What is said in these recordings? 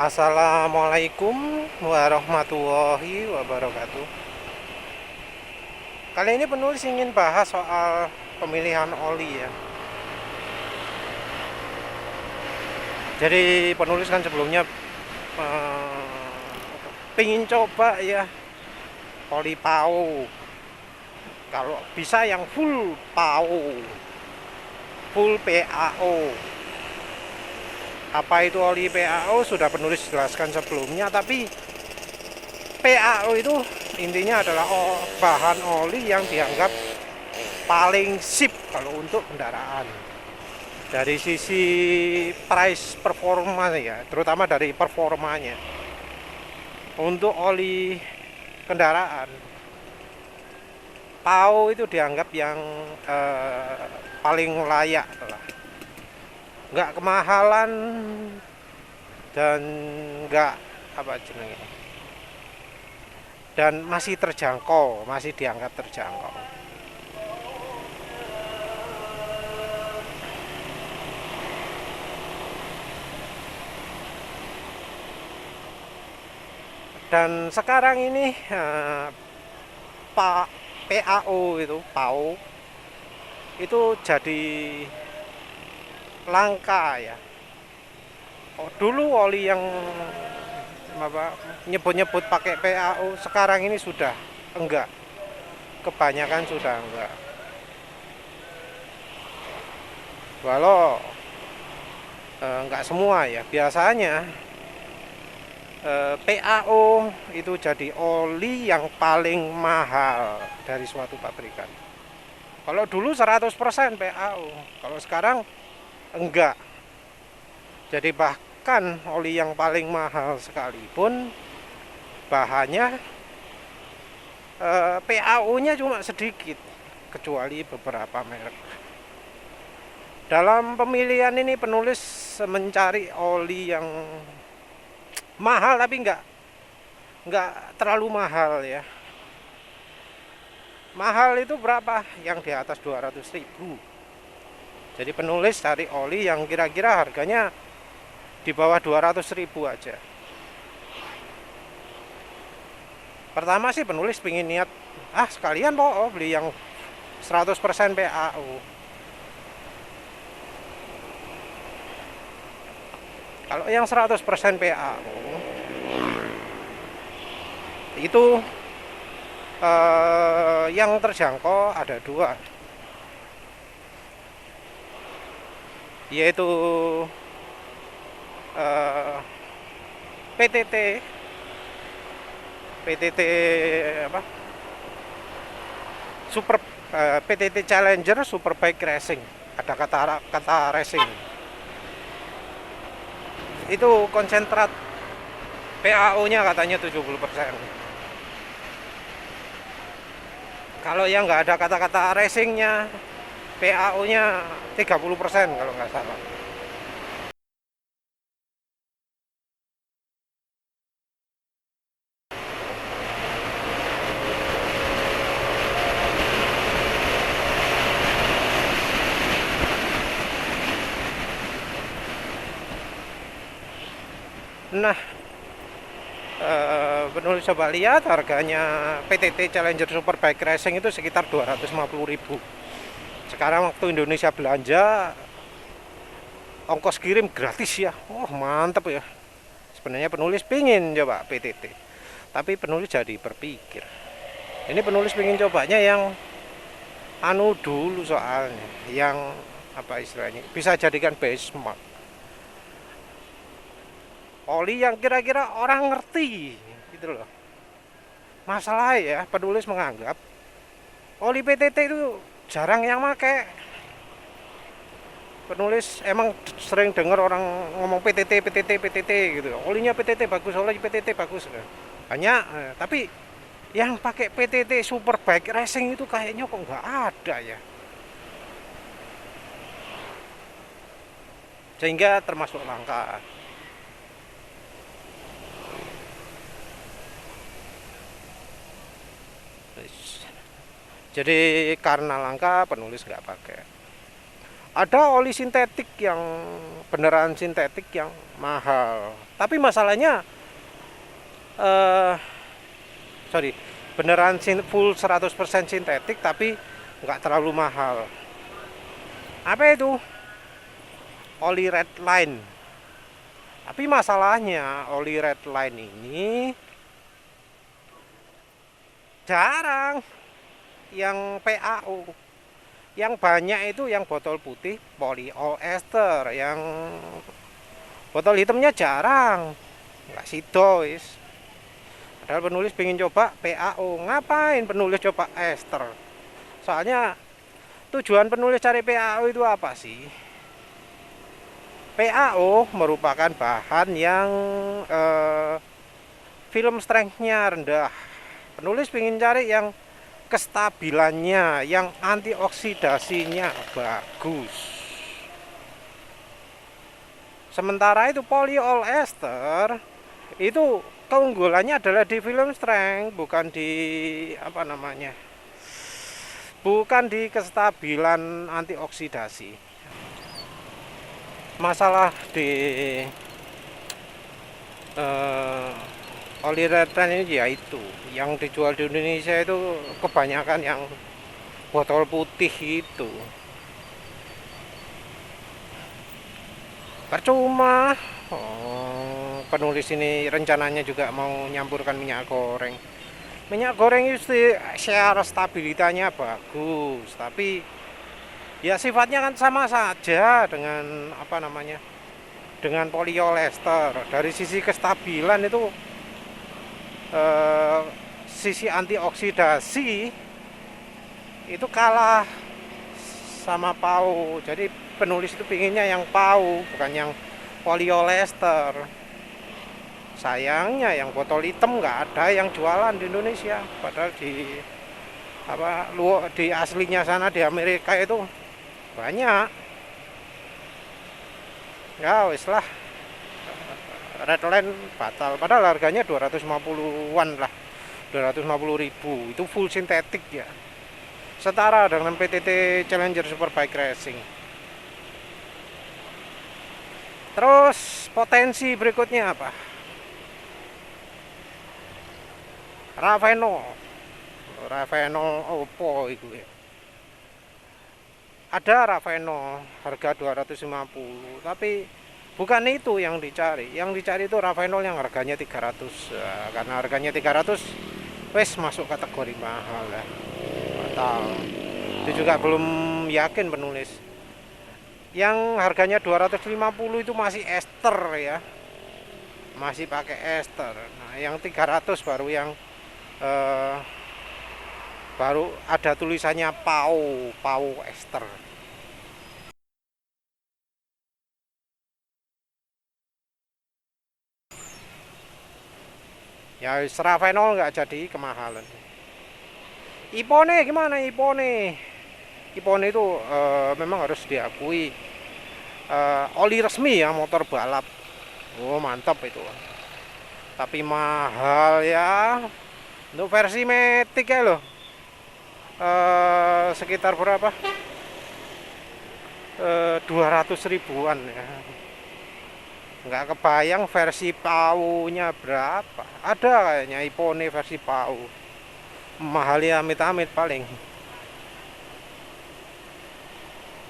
Assalamualaikum warahmatullahi wabarakatuh. Kali ini penulis ingin bahas soal pemilihan oli ya. Jadi penulis kan sebelumnya pengen coba ya oli PAO. Kalau bisa yang full PAO, full PAO. Apa itu oli PAO sudah penulis jelaskan sebelumnya, tapi PAO itu intinya adalah bahan oli yang dianggap paling sip kalau untuk kendaraan. Dari sisi price performa ya, terutama dari performanya. Untuk oli kendaraan, PAO itu dianggap yang paling layak lah. Nggak kemahalan dan nggak apa jenenge, dan masih terjangkau, masih dianggap terjangkau. Dan sekarang ini Pak PAO itu PAO itu jadi langka ya. Dulu oli yang apa nyebut-nyebut pakai PAO sekarang ini sudah enggak. Kebanyakan sudah enggak. Walau enggak semua ya. Biasanya PAO itu jadi oli yang paling mahal dari suatu pabrikan. Kalau dulu 100% PAO, kalau sekarang enggak. Jadi bahkan oli yang paling mahal sekalipun bahannya PAO-nya cuma sedikit, kecuali beberapa merek. Dalam pemilihan ini penulis mencari oli yang mahal tapi nggak terlalu mahal ya. Mahal itu berapa? Yang di atas 200.000. Jadi penulis cari oli yang kira-kira harganya di bawah 200.000 aja. Pertama sih penulis pingin niat, sekalian beli yang 100% PAO. Kalau yang 100% PAO itu yang terjangkau ada dua, yaitu PTT PTT apa Super PTT Challenger Superbike Racing, ada kata racing. Itu konsentrat PAO-nya katanya 70%. Kalau yang nggak ada kata-kata racingnya, PAO-nya 30% kalau nggak salah. Nah, penulis coba lihat harganya PTT Challenger Superbike Racing itu sekitar 250.000. Sekarang waktu Indonesia belanja, ongkos kirim gratis ya. Mantep ya. Sebenarnya penulis pingin coba PTT, tapi penulis jadi berpikir, ini penulis pingin cobanya yang anu dulu, soalnya yang apa istilahnya bisa jadikan benchmark, oli yang kira-kira orang ngerti gitu loh. Masalah ya, penulis menganggap oli PTT itu jarang yang make. Penulis emang sering dengar orang ngomong PTT PTT PTT gitu, olinya PTT bagus, oli PTT bagus, hanya tapi yang pakai PTT Superbike Racing itu kayaknya kok nggak ada ya, sehingga termasuk langka. Jadi karena langka penulis nggak pakai. Ada oli sintetik yang beneran sintetik yang mahal. Tapi masalahnya eh sorry, beneran full 100% sintetik tapi nggak terlalu mahal. Apa itu? Oli red line. Tapi masalahnya oli red line ini jarang yang PAO. Yang banyak itu yang botol putih polyester, yang botol hitamnya jarang. Nggak sido wis. Padahal penulis pengen coba PAO. Ngapain penulis coba ester? Soalnya tujuan penulis cari PAO itu apa sih? PAO merupakan bahan yang film strength-nya rendah. Penulis pengen cari yang kestabilannya, yang antioksidasinya bagus. Sementara itu polyester itu keunggulannya adalah di film strength, bukan di apa namanya, bukan di kestabilan antioksidasi. Masalah di oli retan ini ya itu yang dijual di Indonesia itu kebanyakan yang botol putih itu. Percuma. Penulis ini rencananya juga mau nyampurkan minyak goreng. Minyak goreng itu secara stabilitasnya bagus, tapi ya sifatnya kan sama saja dengan apa namanya, dengan polyester. Dari sisi kestabilan itu sisi antioksidasi itu kalah sama PAO. Jadi penulis itu pinginnya yang PAO, bukan yang polyester. Sayangnya yang botol hitam nggak ada yang jualan di Indonesia, padahal di apa di aslinya sana di Amerika itu banyak. Ya wis lah, Redline batal, padahal harganya 250-an lah, 250.000. Itu full sintetik ya, setara dengan PTT Challenger Superbike Racing. Terus potensi berikutnya apa? Raveno opo itu ya. Ada Raveno harga 250, tapi bukan itu yang dicari. Yang dicari itu Ravenol yang harganya 300. Ya, karena harganya 300 wes masuk kategori mahal lah. Batal. Itu juga belum yakin penulis. Yang harganya 250 itu masih ester ya. Masih pakai ester. Nah, yang 300 baru yang baru ada tulisannya PAO ester. Ya Ravenol nggak jadi, kemahalan. Ipone gimana Ipone? Ipone itu memang harus diakui oli resmi ya motor balap. Oh mantap itu. Tapi mahal ya. Untuk versi Matic ya loh. Sekitar berapa? 200 ribuan ya. Nggak kebayang versi PAU-nya berapa. Ada kayaknya Ipone versi PAU. Mahal ya amit-amit paling.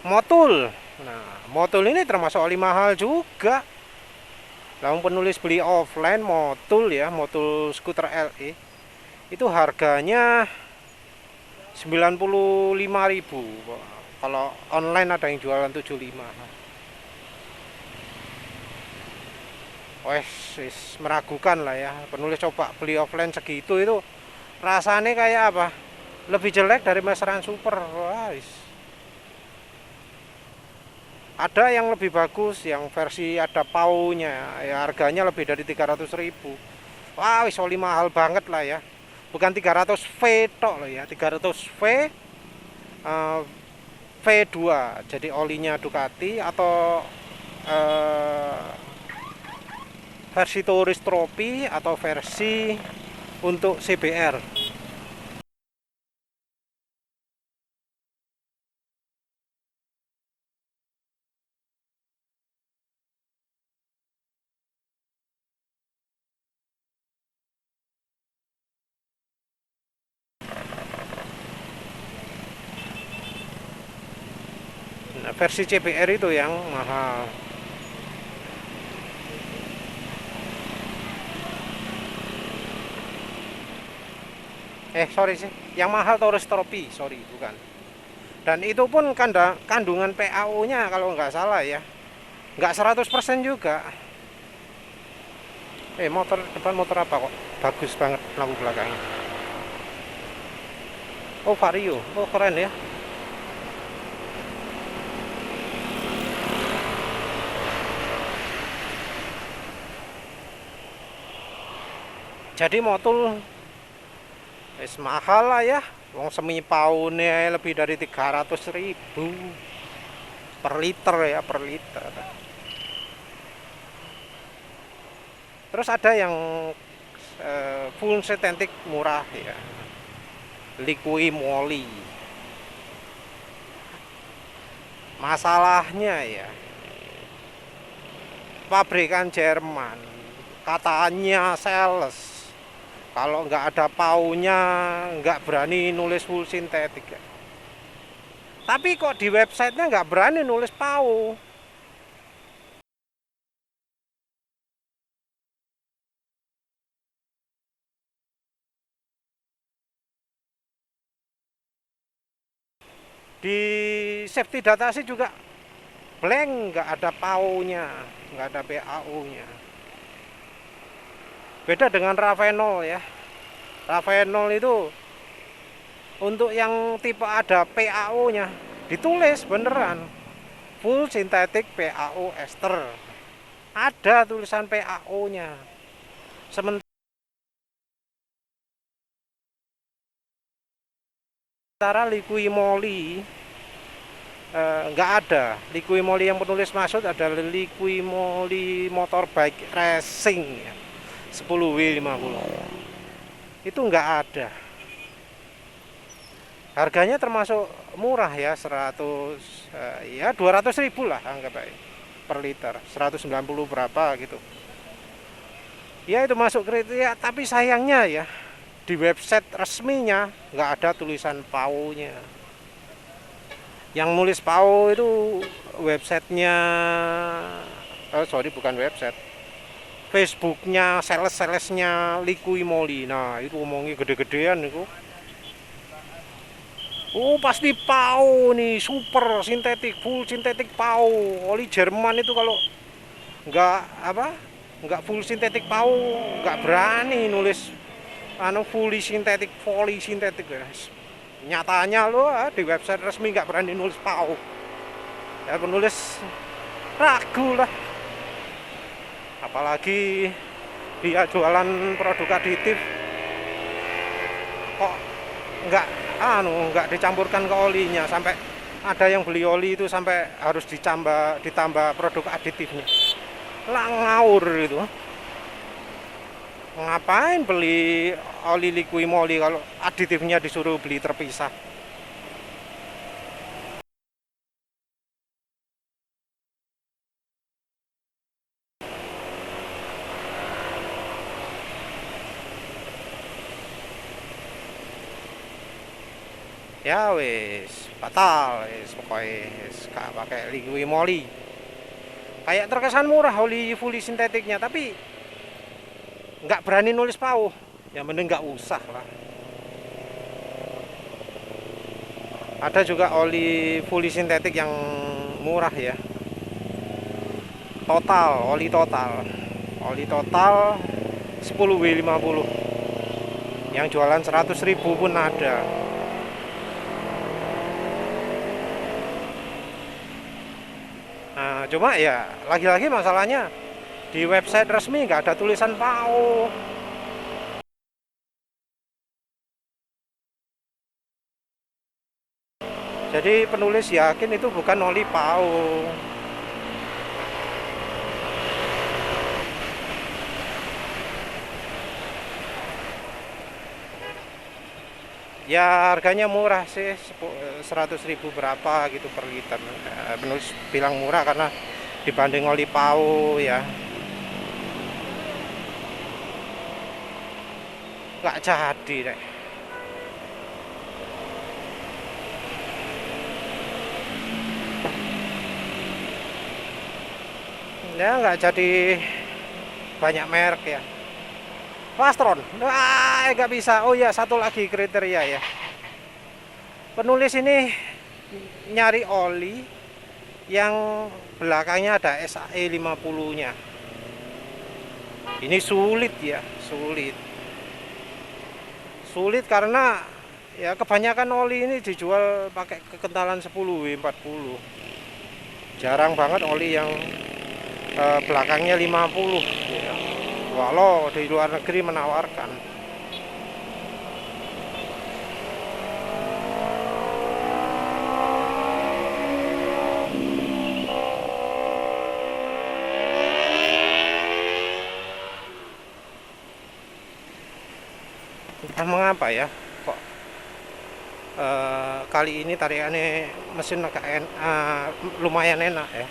Motul. Nah, motul ini termasuk oli mahal juga. Lalu penulis beli offline motul ya, motul skuter LE. Itu harganya 95.000. Kalau online ada yang jualan 75. Wes meragukan lah ya. Penulis coba beli offline segitu itu rasanya kayak apa? Lebih jelek dari Masteran Super. Wah, ada yang lebih bagus, yang versi ada PAU-nya, ya harganya lebih dari 300.000. Wah, wis oli mahal banget lah ya. Bukan 300V tok loh ya, 300V V2. Jadi olinya Ducati atau versi Touris Trophy atau versi untuk CBR. versi CBR itu yang mahal. Sorry sih, yang mahal Taurus Trophy, sorry, bukan. Dan itu pun kandungan PAO nya kalau nggak salah ya, nggak 100% juga. Motor depan motor apa kok bagus banget lampu belakangnya. Oh, Vario, oh keren ya. Jadi motul mahal lah ya, wong semi paune lebih dari 300.000 per liter ya, per liter. Terus ada yang full synthetic murah ya, liqui moly. Masalahnya ya, pabrikan Jerman katanya sales, kalau nggak ada paunya nggak berani nulis full sintetik ya. Tapi kok di websitenya nggak berani nulis pau. Di safety data sih juga blank, nggak ada paunya, nggak ada PAU-nya. Beda dengan Ravenol ya. Ravenol itu untuk yang tipe ada PAO-nya ditulis beneran full synthetic PAO ester. Ada tulisan PAO-nya. Sementara liqui moly nggak ada. Liqui moly yang penulis maksud adalah liqui moly motorbike racing ya. 10W50 itu nggak ada. Harganya termasuk murah ya, 200.000 lah anggap aja per liter, 190 berapa gitu ya, itu masuk kriteria. Tapi sayangnya ya, di website resminya nggak ada tulisan PAU-nya. Yang nulis PAU itu websitenya, bukan website, Facebooknya salesnya liqui moly. Nah itu ngomongnya gede-gedean itu. Oh pasti PAU nih, super sintetik, full sintetik PAU. Oli Jerman itu kalau nggak full sintetik PAU nggak berani nulis fully sintetik, volley sintetik guys. Nyatanya lo di website resmi nggak berani nulis PAU. Ya penulis ragu lah. Apalagi dia jualan produk aditif kok nggak dicampurkan ke olinya, sampai ada yang beli oli itu sampai harus ditambah produk aditifnya. Lah ngawur itu. Ngapain beli oli liqui moly kalau aditifnya disuruh beli terpisah? Ya wis batal wis, pokoknya gak pakai liqui moly. Kayak terkesan murah oli fully sintetiknya, tapi nggak berani nulis PAU. Ya mending nggak usah lah. Ada juga oli fully sintetik yang murah ya, oli total 10W50 yang jualan 100.000 pun ada. Nah, cuma ya lagi-lagi masalahnya di website resmi nggak ada tulisan PAU. Jadi penulis yakin itu bukan oli PAU. Ya harganya murah sih, 100.000 berapa gitu per liter. Penulis bilang murah karena dibanding oli PAU ya. Nggak jadi deh. Ya nggak jadi banyak merek ya. Plastron, wah nggak bisa. Oh ya, satu lagi kriteria ya. Penulis ini nyari oli yang belakangnya ada SAE 50-nya. Ini sulit ya, sulit. Sulit karena ya kebanyakan oli ini dijual pakai kekentalan 10W40. Jarang banget oli yang belakangnya 50 ya. Walau di luar negeri menawarkan. Entah mengapa ya, kok kali ini tarikannya mesin agak lumayan enak ya.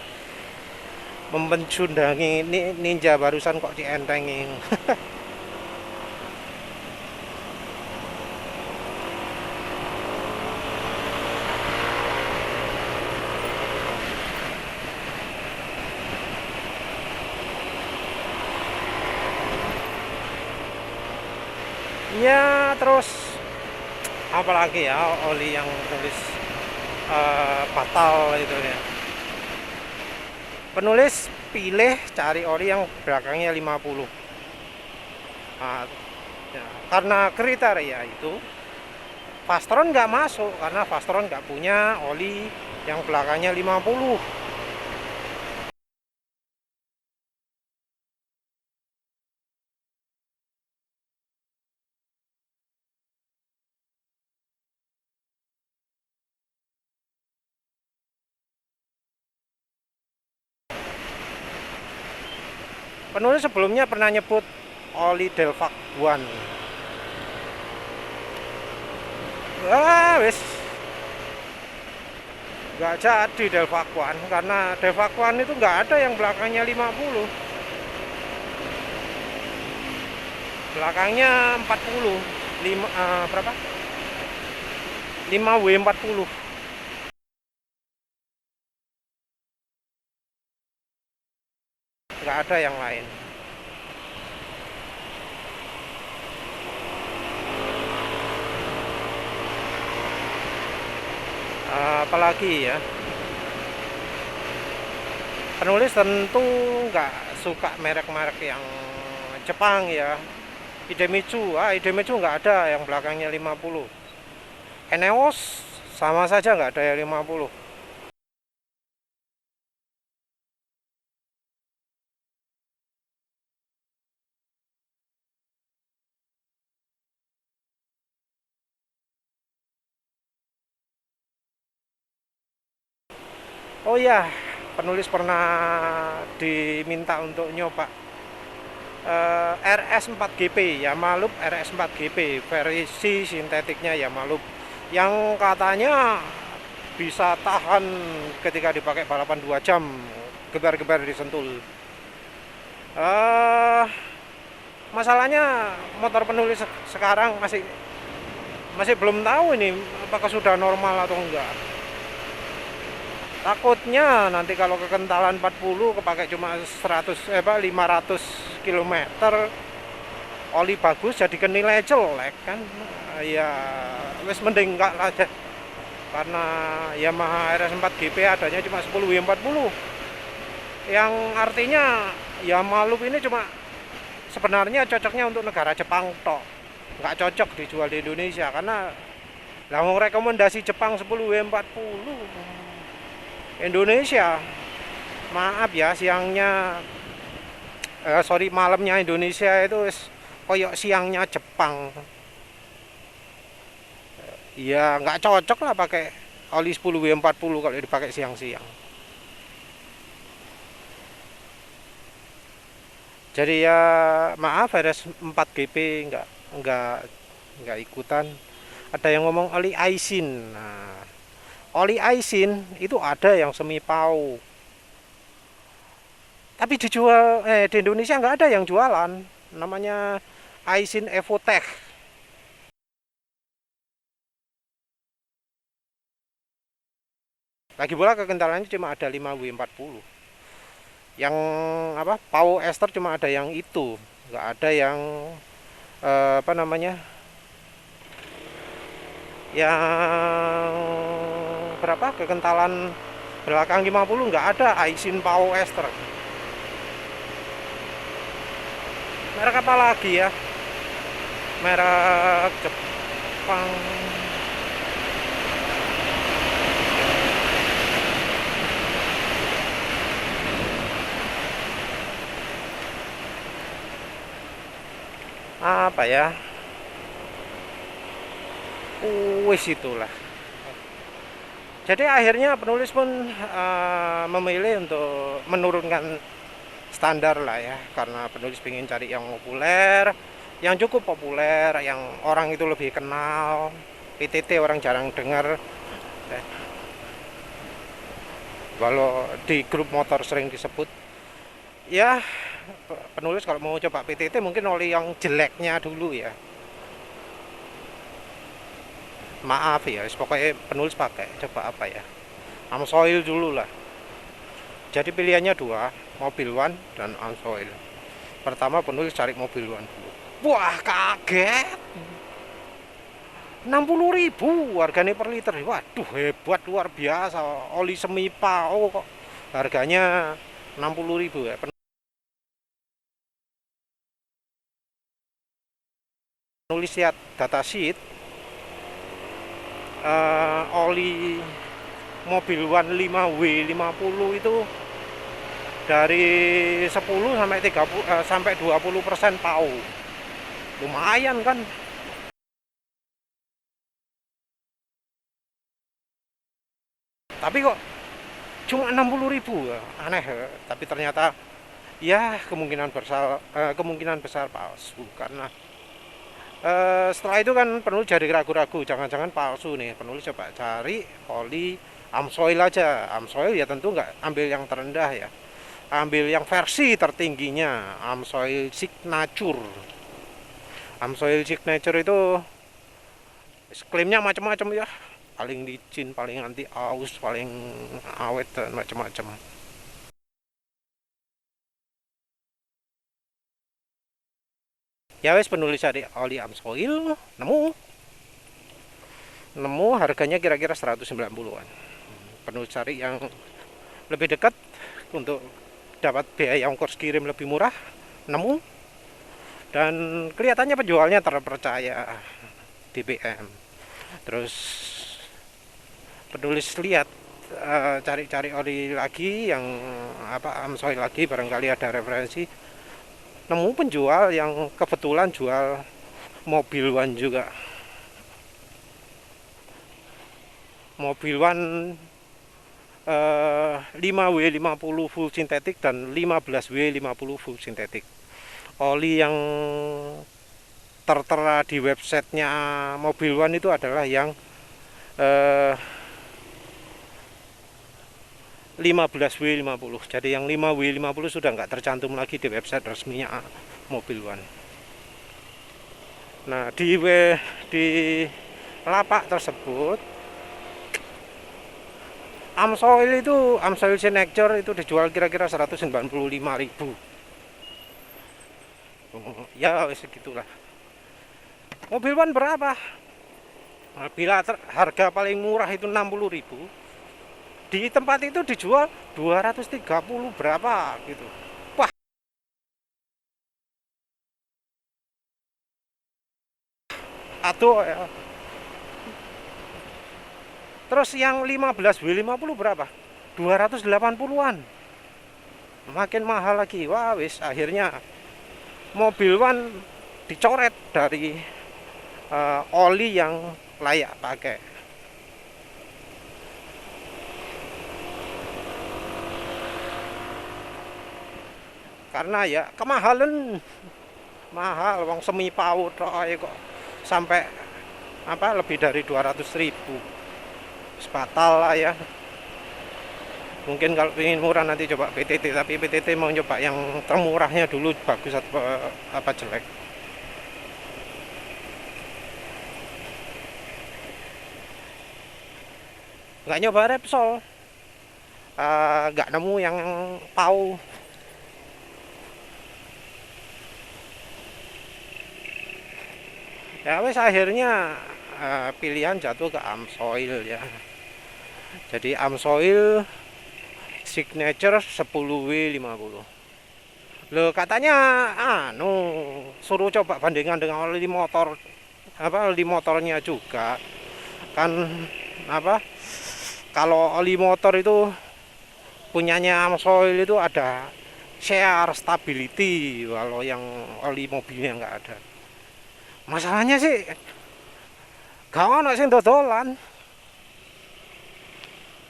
Mempencundangi ninja barusan kok dientengin. Ya terus apalagi ya oli yang tulis batal itu ya. Penulis pilih cari oli yang belakangnya 50. Nah, ya, karena kriteria itu Fastron nggak masuk karena Fastron nggak punya oli yang belakangnya 50. Penulis sebelumnya pernah nyebut oli Delvac One. Wah, wis nggak jadi Delvac One karena Delvac One itu nggak ada yang belakangnya 50. Belakangnya 40. 5 berapa? 5W40. Nggak ada yang lain. Apalagi ya, penulis tentu nggak suka merek-merek yang Jepang ya. Idemitsu nggak ada yang belakangnya 50. Eneos sama saja nggak ada yang 50. Oh ya, penulis pernah diminta untuk nyoba RS4GP, Yamaha RS4GP, versi sintetiknya Yamaha yang katanya bisa tahan ketika dipakai balapan 2 jam, gebar-gebar disentul. Masalahnya motor penulis sekarang masih belum tahu ini apakah sudah normal atau enggak. Takutnya nanti kalau kekentalan 40 kepakai cuma 500 km, oli bagus jadi kenilai jelek kan. Ya wis mending enggak aja. Karena Yamaha RS4GP adanya cuma 10W40. Yang artinya Yamaha ini cuma sebenarnya cocoknya untuk negara Jepang tok. Nggak cocok dijual di Indonesia karena rekomendasi Jepang 10W40. Indonesia, maaf ya, malamnya Indonesia itu koyok siangnya Jepang. Ya nggak cocok lah pakai oli 10W40 kalau dipakai siang-siang. Jadi ya maaf, RS4GP nggak ikutan. Ada yang ngomong oli aisin. Nah, oli aisin itu ada yang semi pau. Tapi dijual di Indonesia nggak ada yang jualan. Namanya aisin Evotech. Lagi pula kekentalannya cuma ada 5W40. Yang apa, pau ester cuma ada yang itu, nggak ada yang apa namanya, yang berapa, kekentalan belakang 50, nggak ada Aisin pau ester. Merek apa lagi ya, merek Jepang. Apa ya, wis itulah. Jadi akhirnya penulis pun memilih untuk menurunkan standar lah ya, karena penulis ingin cari yang populer, yang cukup populer, yang orang itu lebih kenal. PTT orang jarang dengar, walau di grup motor sering disebut. Ya, penulis kalau mau coba PTT mungkin oleh yang jeleknya dulu ya. Maaf ya, pokoknya penulis pakai coba apa ya, Amsoil dulu lah. Jadi pilihannya dua, Mobil One dan Amsoil. Pertama penulis cari Mobil One dulu. Wah, kaget, 60.000 harganya per liter. Waduh, hebat, luar biasa. Oli semi PAO kok harganya 60.000 ya. Penulis lihat datasheet, oli Mobil One 5W50 itu dari 10 sampai 30 sampai 20% PAU. Lumayan kan? Tapi kok cuma 60.000, aneh. Tapi ternyata ya kemungkinan besar palsu, karena setelah itu kan penulis jadi ragu-ragu, jangan-jangan palsu nih. Penulis coba cari oli Amsoil aja. Amsoil ya tentu nggak ambil yang terendah ya, ambil yang versi tertingginya, Amsoil Signature. Amsoil Signature itu klaimnya macam-macam ya, paling licin, paling anti aus, paling awet, dan macam-macam. Ya wes, penulis cari oli Amsoil, nemu harganya kira-kira 190-an. Penulis cari yang lebih dekat untuk dapat biaya ongkos kirim lebih murah, nemu, dan kelihatannya penjualnya terpercaya, DBM. Terus penulis lihat, cari-cari oli lagi yang apa, Amsoil lagi, barangkali ada referensi, nemu penjual yang kebetulan jual Mobil One juga. Mobil One 5W50 full sintetik dan 15W50 full sintetik. Oli yang tertera di websitenya Mobil One itu adalah yang 15W50. Jadi yang 5W50 sudah nggak tercantum lagi di website resminya Mobil One. Nah, di lapak tersebut, Amsoil itu, Amsoil Signature itu dijual kira-kira 195.000. Ya segitulah. Mobil One berapa? Nah, bila harga paling murah itu 60.000, di tempat itu dijual 230 berapa gitu. Wah, aduh ya. Terus yang 15W50 berapa? 280-an. Makin mahal lagi. Wah, wis akhirnya Mobil One dicoret dari oli yang layak pakai. Karena ya kemahalan, mahal, wong semi PAU kok sampai apa, lebih dari 200.000. Batal lah ya. Mungkin kalau ingin murah nanti coba PTT, tapi PTT mau coba yang termurahnya dulu, bagus atau apa jelek. Nggak nyoba Repsol, nggak nemu yang PAU Ya wes akhirnya pilihan jatuh ke Amsoil ya. Jadi Amsoil signature 10W50. Loh katanya anu suruh coba bandingkan dengan oli motor, apa oli motornya juga kan, apa kalau oli motor itu punyanya Amsoil itu ada share stability, kalau yang oli mobilnya nggak ada. Masalahnya sih gak ono sing dodolan,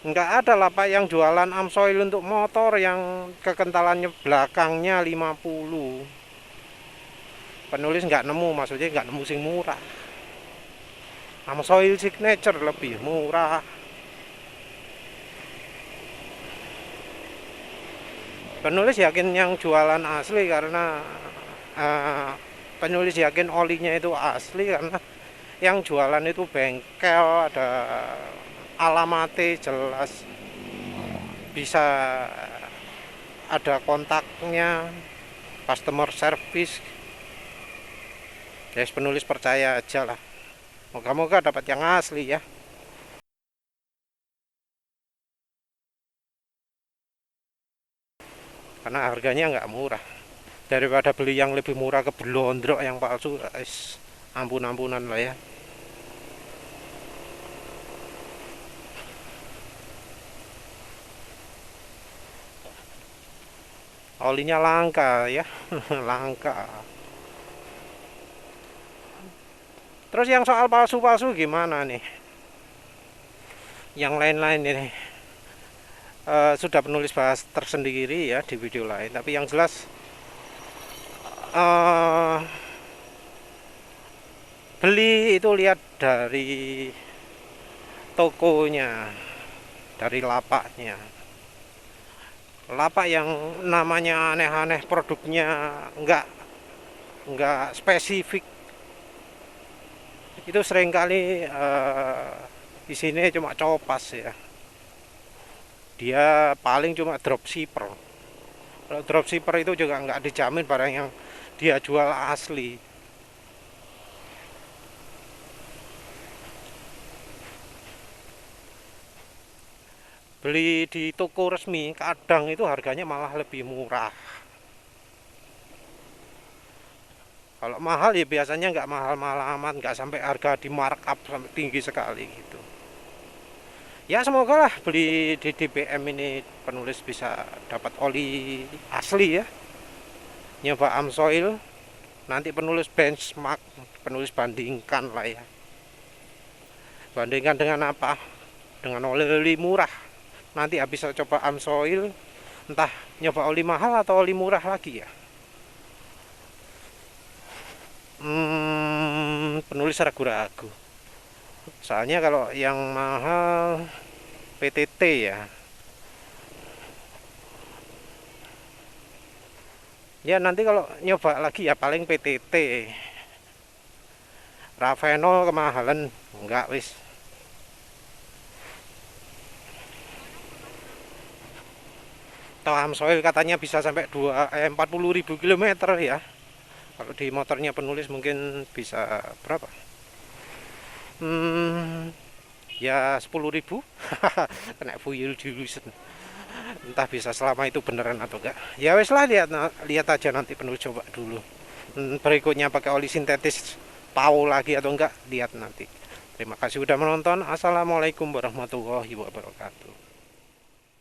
nggak ada lah Pak yang jualan Amsoil untuk motor yang kekentalannya belakangnya 50. Penulis nggak nemu, maksudnya nggak nemu sing murah. Amsoil signature lebih murah. Penulis yakin yang jualan asli karena penulis yakin olinya itu asli karena yang jualan itu bengkel, ada alamatnya jelas, bisa ada kontaknya, customer service. Jadi penulis percaya aja lah. Moga-moga dapat yang asli ya. Karena harganya nggak murah. Daripada beli yang lebih murah ke belondrok yang palsu, ampun-ampunan lah ya. Olinya langka ya. Langka. Terus yang soal palsu-palsu gimana nih? Yang lain-lain ini sudah penulis bahas tersendiri ya di video lain. Tapi yang jelas beli itu lihat dari tokonya, dari lapaknya. Lapak yang namanya aneh-aneh, produknya nggak spesifik, itu seringkali di sini cuma copas ya. Dia paling cuma dropshipper. Kalau dropshipper itu juga nggak dijamin barang yang dia jual asli. Beli di toko resmi kadang itu harganya malah lebih murah. Kalau mahal ya biasanya nggak mahal-mahal amat, nggak sampai harga di markup sampai tinggi sekali gitu. Ya semoga lah beli di DBM ini penulis bisa dapat oli asli ya. Nyoba Amsoil, nanti penulis benchmark, penulis bandingkan lah ya. Bandingkan dengan apa? Dengan oli murah. Nanti habis coba Amsoil, entah nyoba oli mahal atau oli murah lagi ya. Penulis ragu-ragu. Soalnya kalau yang mahal PTT ya. Ya nanti kalau nyoba lagi ya paling PTT. Ravenol kemahalan, enggak wis. Toh Amsoil katanya bisa sampai 40.000 km ya. Kalau di motornya penulis mungkin bisa berapa? Ya 10.000. Kena fuel dilution. Entah bisa selama itu beneran atau enggak. Ya wes lah, lihat aja nanti penulis coba dulu. Berikutnya pakai oli sintetis tahu lagi atau enggak, lihat nanti. Terima kasih sudah menonton. Assalamualaikum warahmatullahi wabarakatuh.